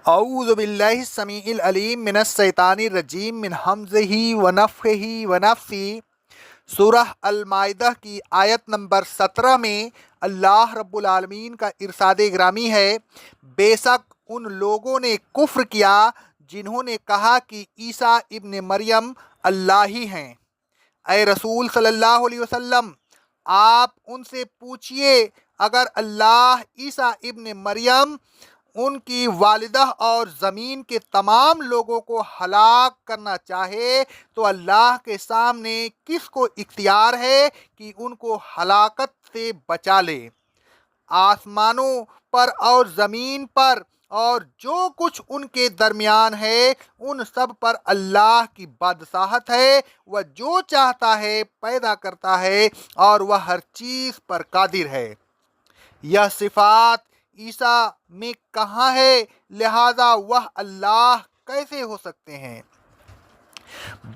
اعوذ باللہ السمیع العلیم من الشیطان الرجیم من حمزہ ونفخہ ونفثہ۔ سورہ المائدہ کی آیت نمبر 17 میں اللہ رب العالمین کا ارشاد گرامی ہے، بے شک ان لوگوں نے کفر کیا جنہوں نے کہا کہ عیسیٰ ابن مریم اللہ ہی ہیں۔ اے رسول صلی اللہ علیہ وسلم، آپ ان سے پوچھئے اگر اللہ عیسیٰ ابن مریم، ان کی والدہ اور زمین کے تمام لوگوں کو ہلاک کرنا چاہے تو اللہ کے سامنے کس کو اختیار ہے کہ ان کو ہلاکت سے بچا لے؟ آسمانوں پر اور زمین پر اور جو کچھ ان کے درمیان ہے ان سب پر اللہ کی بادشاہت ہے۔ وہ جو چاہتا ہے پیدا کرتا ہے اور وہ ہر چیز پر قادر ہے۔ یہ صفات عیسیٰ میں کہاں ہے، لہذا وہ اللہ کیسے ہو سکتے ہیں؟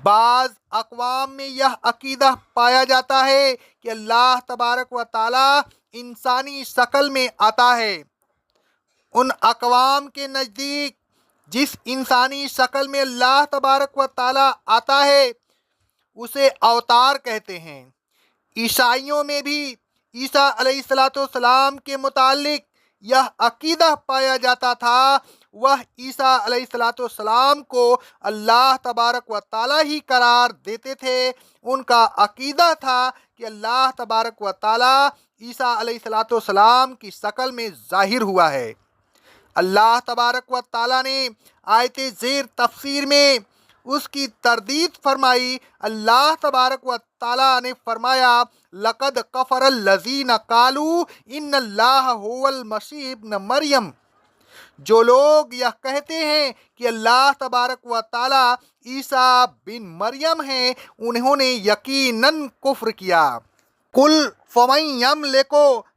بعض اقوام میں یہ عقیدہ پایا جاتا ہے کہ اللہ تبارک و تعالیٰ انسانی شکل میں آتا ہے۔ ان اقوام کے نزدیک جس انسانی شکل میں اللہ تبارک و تعالیٰ آتا ہے اسے اوتار کہتے ہیں۔ عیسائیوں میں بھی عیسیٰ علیہ السلام کے متعلق یہ عقیدہ پایا جاتا تھا، وہ عیسیٰ علیہ السلام کو اللہ تبارک و تعالیٰ ہی قرار دیتے تھے۔ ان کا عقیدہ تھا کہ اللہ تبارک و تعالیٰ عیسیٰ علیہ السلام کی شکل میں ظاہر ہوا ہے۔ اللہ تبارک و تعالیٰ نے آیت زیر تفسیر میں اس کی تردید فرمائی۔ اللہ تبارک و تعالیٰ نے فرمایا، لقد کفر الذین قالوا ان اللہ هو المسیح ابن مریم۔ جو لوگ یہ کہتے ہیں کہ اللہ تبارک و تعالیٰ عیسیٰ بن مریم ہیں، انہوں نے یقیناً کفر کیا۔ قل فمن یملک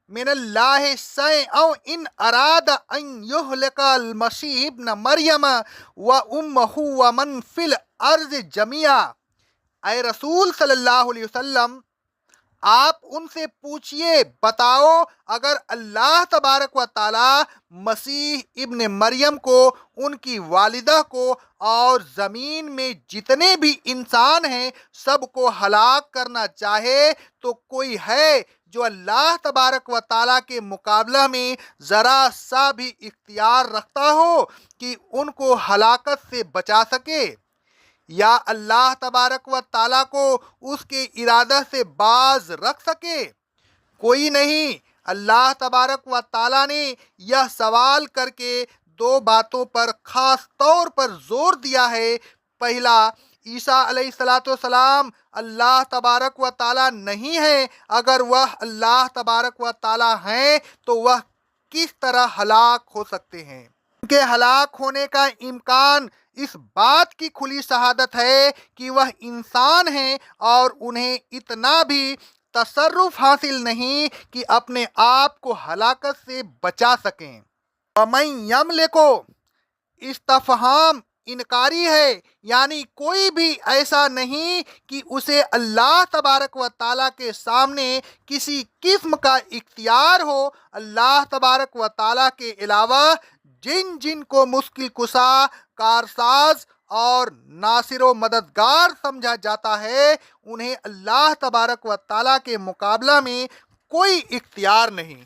من اللہ شیئا ان اراد ان یہلک المسیح ابن مریم وامہ ومن فی الارض جمیعا۔ اے رسول صلی اللہ علیہ وسلم، آپ ان سے پوچھئے، بتاؤ اگر اللہ تبارک و تعالیٰ مسیح ابن مریم کو، ان کی والدہ کو اور زمین میں جتنے بھی انسان ہیں سب کو ہلاک کرنا چاہے تو کوئی ہے جو اللہ تبارک و تعالیٰ کے مقابلہ میں ذرا سا بھی اختیار رکھتا ہو کہ ان کو ہلاکت سے بچا سکے؟ یا اللہ تبارک و تعالیٰ کو اس کے ارادہ سے باز رکھ سکے؟ کوئی نہیں۔ اللہ تبارک و تعالیٰ نے یہ سوال کر کے دو باتوں پر خاص طور پر زور دیا ہے۔ پہلا، عیسیٰ علیہ السلام اللہ تبارک و تعالیٰ نہیں ہے۔ اگر وہ اللہ تبارک و تعالیٰ ہیں تو وہ کس طرح ہلاک ہو سکتے ہیں؟ ان کے ہلاک ہونے کا امکان اس بات کی کھلی شہادت ہے کہ وہ انسان ہیں اور انہیں اتنا بھی تصرف حاصل نہیں کہ اپنے آپ کو ہلاکت سے بچا سکیں۔ وَمَن یملکو استفہام انکاری ہے، یعنی کوئی بھی ایسا نہیں کہ اسے اللہ تبارک و تعالیٰ کے سامنے کسی قسم کا اختیار ہو۔ اللہ تبارک و تعالیٰ کے علاوہ جن جن کو مشکل کشا، کارساز اور ناصر و مددگار سمجھا جاتا ہے، انہیں اللہ تبارک و تعالیٰ کے مقابلہ میں کوئی اختیار نہیں۔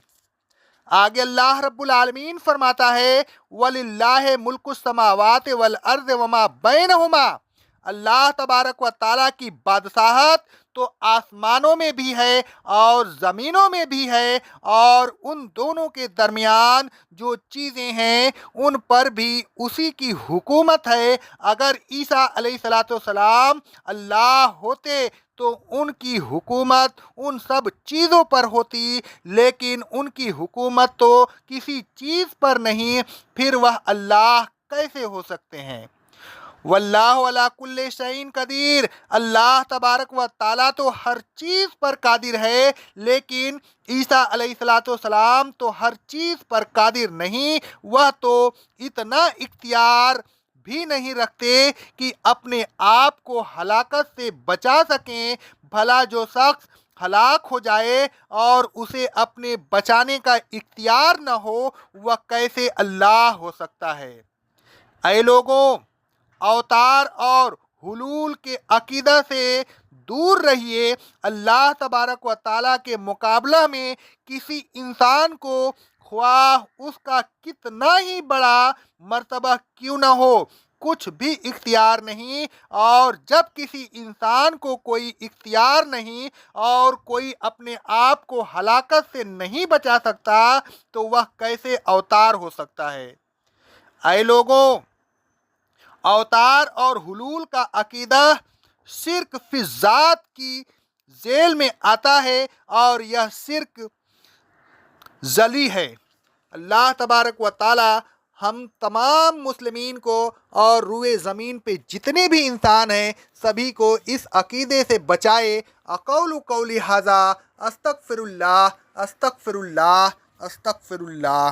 آگے اللہ رب العالمین فرماتا ہے، وَلِلَّهِ مُلْكُ السَّمَاوَاتِ وَالْأَرْضِ وَمَا بَيْنَهُمَا۔ اللہ تبارک و تعالیٰ کی بادشاہت تو آسمانوں میں بھی ہے اور زمینوں میں بھی ہے، اور ان دونوں کے درمیان جو چیزیں ہیں ان پر بھی اسی کی حکومت ہے۔ اگر عیسیٰ علیہ السلام اللہ ہوتے تو ان کی حکومت ان سب چیزوں پر ہوتی، لیکن ان کی حکومت تو کسی چیز پر نہیں، پھر وہ اللہ کیسے ہو سکتے ہیں؟ واللہ علی کل شیء قدیر۔ اللہ تبارک و تعالیٰ تو ہر چیز پر قادر ہے، لیکن عیسیٰ علیہ السلام تو ہر چیز پر قادر نہیں۔ وہ تو اتنا اختیار بھی نہیں رکھتے کہ اپنے آپ کو ہلاکت سے بچا سکیں۔ بھلا جو شخص ہلاک ہو جائے اور اسے اپنے بچانے کا اختیار نہ ہو، وہ کیسے اللہ ہو سکتا ہے؟ اے لوگوں، اوتار اور حلول کے عقیدہ سے دور رہیے۔ اللہ تبارک و تعالیٰ کے مقابلہ میں کسی انسان کو خواہ اس کا کتنا ہی بڑا مرتبہ کیوں نہ ہو کچھ بھی اختیار نہیں، اور جب کسی انسان کو کوئی اختیار نہیں اور کوئی اپنے آپ کو ہلاکت سے نہیں بچا سکتا تو وہ کیسے اوتار ہو سکتا ہے؟ اے لوگوں، اوتار اور حلول کا عقیدہ شرک فی ذات کی ذیل میں آتا ہے، اور یہ شرک ذلی ہے۔ اللہ تبارک و تعالی ہم تمام مسلمین کو اور روئے زمین پہ جتنے بھی انسان ہیں سبھی کو اس عقیدے سے بچائے۔ اقول قولی ھذا، استغفر اللہ، استغفر اللہ، استغفر اللہ۔